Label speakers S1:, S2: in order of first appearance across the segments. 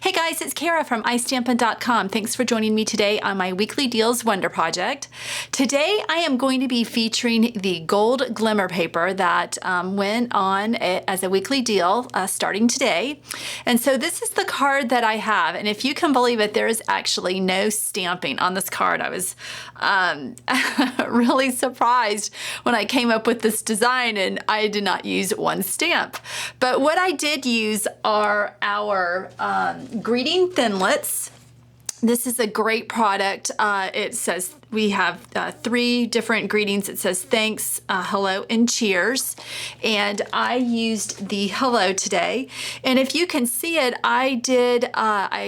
S1: Hey guys, it's Kara from iStampin.com. Thanks for joining me today on my Weekly Deals Wonder Project. Today I am going to be featuring the gold glimmer paper that went on as a weekly deal starting today. And so this is the card that I have, and if you can believe it, there is actually no stamping on this card. I was really surprised when I came up with this design, and I did not use one stamp. But what I did use are our greeting Thinlits. This is a great product. It says we have 3 different greetings. It says thanks, hello, and cheers. And I used the hello today. And if you can see it, I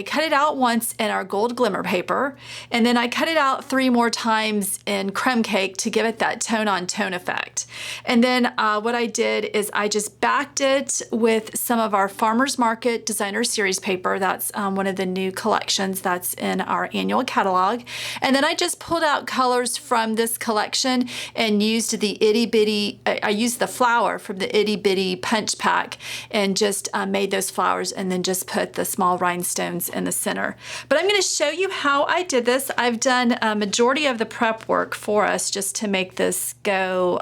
S1: cut it out once in our gold glimmer paper, and then I cut it out 3 more times in crumb cake to give it that tone on tone effect. And then what I did is I just backed it with some of our Farmers Market Designer Series paper. That's one of the new collections that's in our annual catalog. And then I just pulled out colors from this collection and used the itty bitty, I used the flower from the itty bitty punch pack and just made those flowers and then just put the small rhinestones in the center. But I'm going to show you how I did this. I've done a majority of the prep work for us just to make this go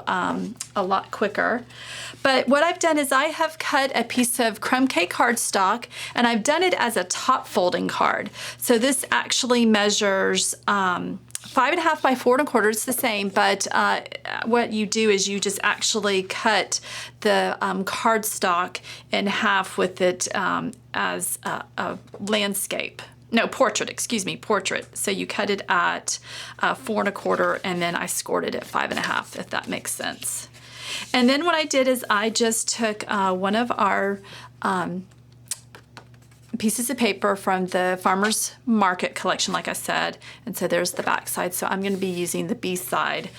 S1: a lot quicker. But what I've done is I have cut a piece of crumb cake cardstock, and I've done it as a top folding card. So this actually measures 5.5 by 4 1/4. It's the same, but what you do is you just actually cut the cardstock in half with it as a landscape. No, portrait, excuse me, portrait. So you cut it at 4 1/4, and then I scored it at 5.5, if that makes sense. And then what I did is I just took one of our pieces of paper from the Farmers Market collection, like I said, and so there's the back side. So I'm going to be using the B side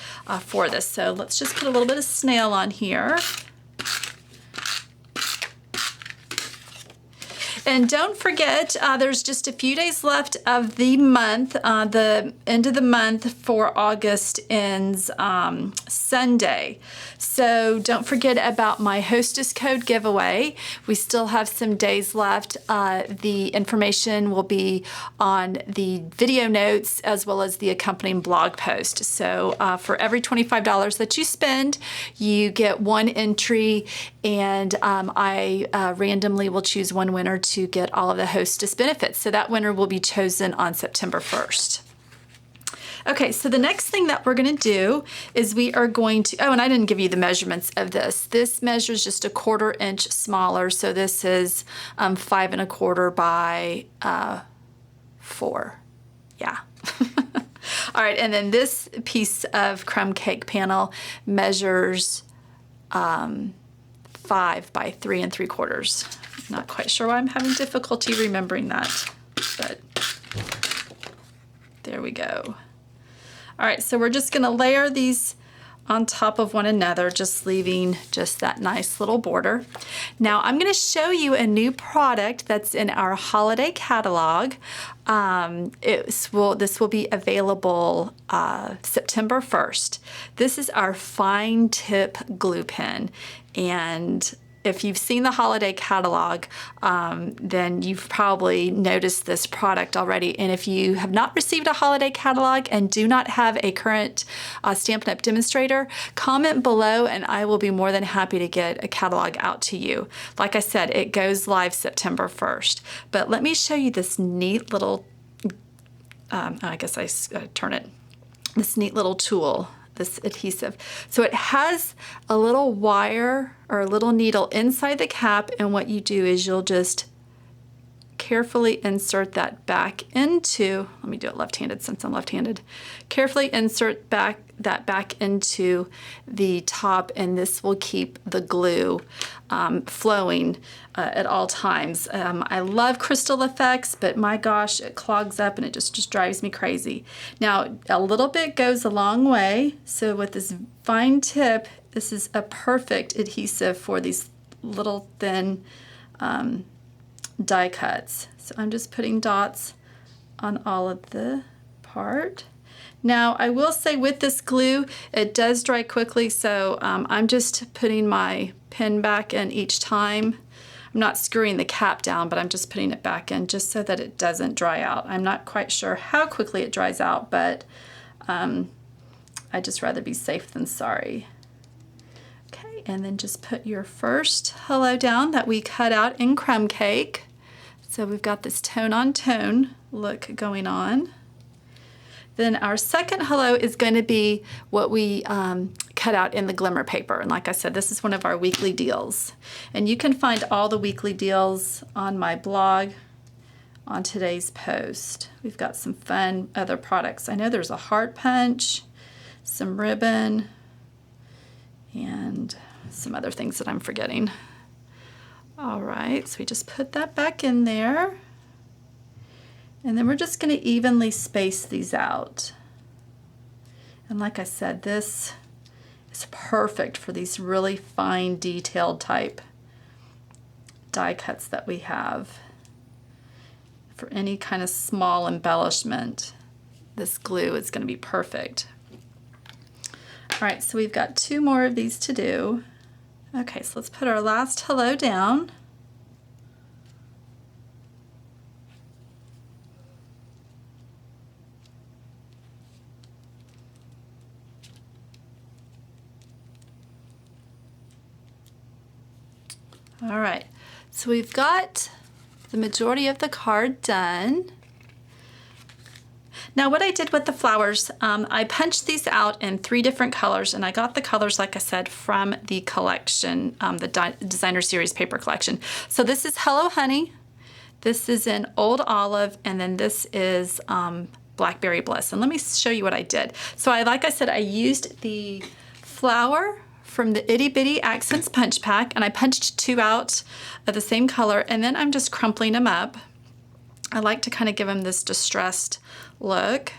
S1: for this. So let's just put a little bit of snail on here. And don't forget, there's just a few days left of the month. The end of the month for August ends Sunday. So don't forget about my Hostess Code giveaway. We still have some days left. The information will be on the video notes as well as the accompanying blog post. So for every $25 that you spend, you get 1 entry, and I randomly will choose 1 winner to get all of the Hostess benefits. So that winner will be chosen on September 1st. Okay, so the next thing that we're going to do is we are going to, oh, and I didn't give you the measurements of this. This measures just a 1/4 inch smaller. So this is 5 1/4 by 4. Yeah. All right, and then this piece of crumb cake panel measures 5 by 3 3/4. Not quite sure why I'm having difficulty remembering that, but there we go. All right, so we're just gonna layer these on top of one another, just leaving just that nice little border. Now I'm gonna show you a new product that's in our holiday catalog. This will be available September 1st. This is our fine tip glue pen, and if you've seen the holiday catalog, then you've probably noticed this product already. And if you have not received a holiday catalog and do not have a current Stampin' Up! Demonstrator, comment below and I will be more than happy to get a catalog out to you. Like I said, it goes live September 1st. But let me show you this neat little, I guess I turn it, this neat little tool. This adhesive. So it has a little wire or a little needle inside the cap, and what you do is you'll just carefully insert that back into, let me do it left-handed since I'm left-handed, carefully insert that back into the top, and this will keep the glue flowing at all times. I love crystal effects, but my gosh, it clogs up and it just drives me crazy. Now, a little bit goes a long way, so with this fine tip, this is a perfect adhesive for these little thin die cuts. So I'm just putting dots on all of the part. Now I will say with this glue, it does dry quickly, so I'm just putting my pen back in each time. I'm not screwing the cap down, but I'm just putting it back in just so that it doesn't dry out. I'm not quite sure how quickly it dries out, but I'd just rather be safe than sorry. Okay, and then just put your first hello down that we cut out in crumb cake. So we've got this tone on tone look going on. Then our second hello is going to be what we cut out in the Glimmer paper. And like I said, this is one of our weekly deals. And you can find all the weekly deals on my blog on today's post. We've got some fun other products. I know there's a heart punch, some ribbon, and some other things that I'm forgetting. All right, so we just put that back in there. And then we're just going to evenly space these out. And like I said, this is perfect for these really fine detailed type die cuts that we have. For any kind of small embellishment, this glue is going to be perfect. All right, so we've got 2 more of these to do. Okay, so let's put our last hello down. All right, so we've got the majority of the card done. Now what I did with the flowers, I punched these out in 3 different colors, and I got the colors, like I said, from the collection, the Designer Series paper collection. So this is Hello Honey, this is in Old Olive, and then this is Blackberry Bliss. And let me show you what I did. So like I said, I used the flower from the Itty Bitty Accents punch pack, and I punched 2 out of the same color, and then I'm just crumpling them up. I like to kind of give them this distressed look.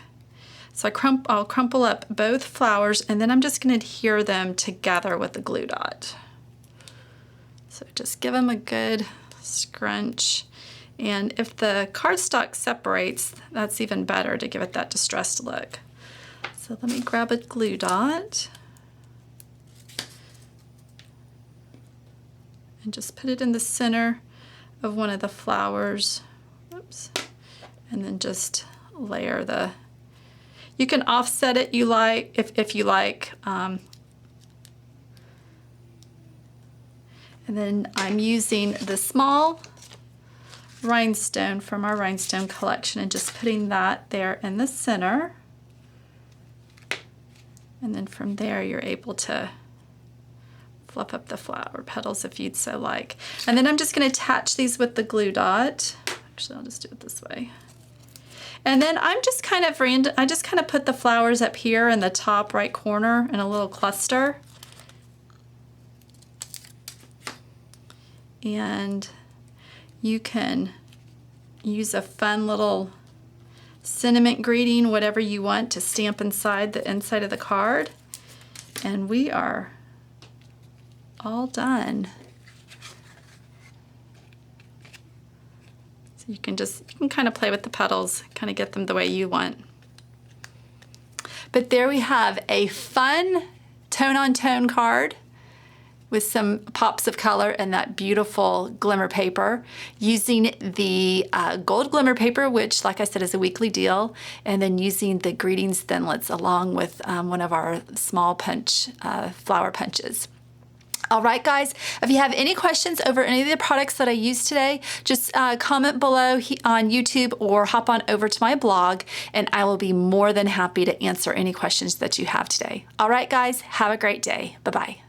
S1: So I'll crumple up both flowers, and then I'm just going to adhere them together with the glue dot. So just give them a good scrunch. And if the cardstock separates, that's even better to give it that distressed look. So let me grab a glue dot and just put it in the center of one of the flowers. Oops. And then just layer the, you can offset it if you like. And then I'm using the small rhinestone from our rhinestone collection and just putting that there in the center. And then from there you're able to fluff up the flower petals if you'd so like. And then I'm just going to attach these with the glue dot. Actually, I'll just do it this way. And then I'm just kind of I just kind of put the flowers up here in the top right corner in a little cluster. And you can use a fun little sentiment greeting, whatever you want, to stamp inside the inside of the card. And we are all done. So you can kind of play with the petals, kind of get them the way you want. But there we have a fun tone-on-tone card with some pops of color and that beautiful glimmer paper, using the gold glimmer paper, which, like I said, is a weekly deal, and then using the Greetings Thinlits along with one of our small punch flower punches. All right, guys, if you have any questions over any of the products that I used today, just comment below on YouTube or hop on over to my blog, and I will be more than happy to answer any questions that you have today. All right, guys, have a great day. Bye-bye.